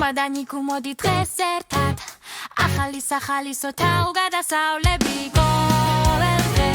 მომადანიკუ მოდი დღეს ერთად ახალი სახალისო თავგადასავლები ყოველდღე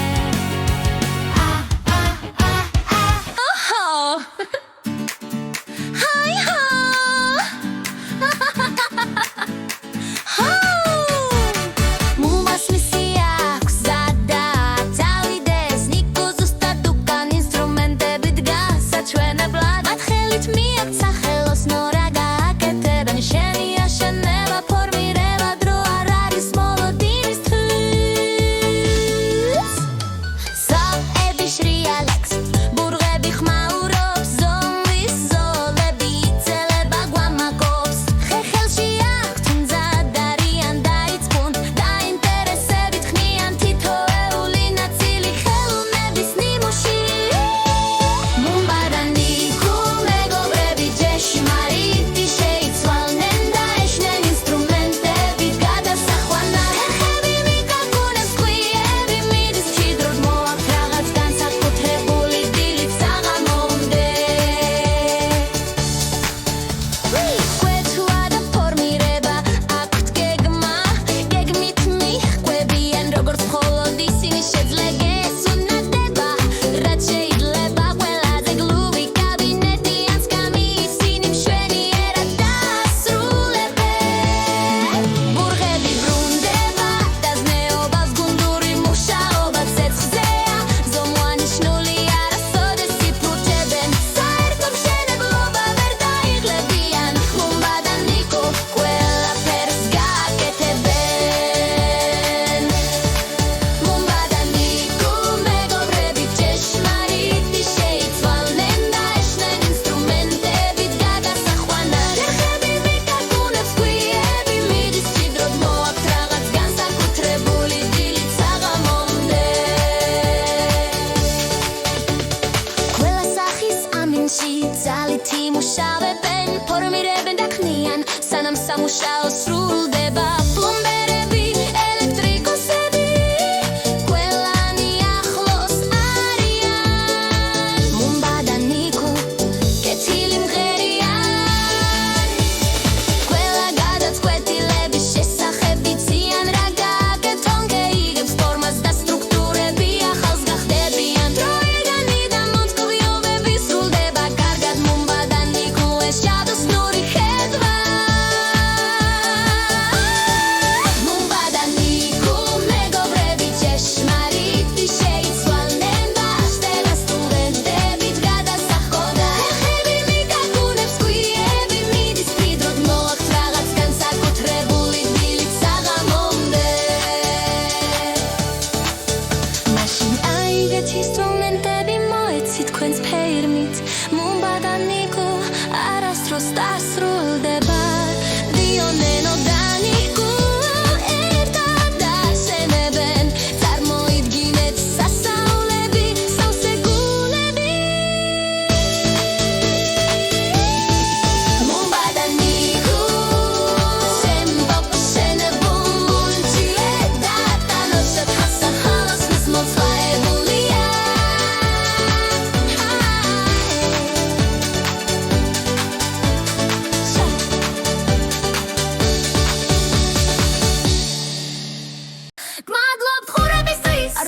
სამუშაო სრულდება პლომბერები ელექტრიკოსები ყველანი ახლოს არიან მომბადანიკუ კეთილი მღერიან ყველა გადაწყვეტილების შესახებ იციან რა გაკეთონ გეიგებს ფორმას და სტრუქტურები ახალს გახდებიან დროიდანი და მომწყობიობები სრულდება კარგად მომბადანიკუ ეს ჯადოსნური ხედვა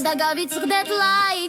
და გავიწყდეთ ლაიქ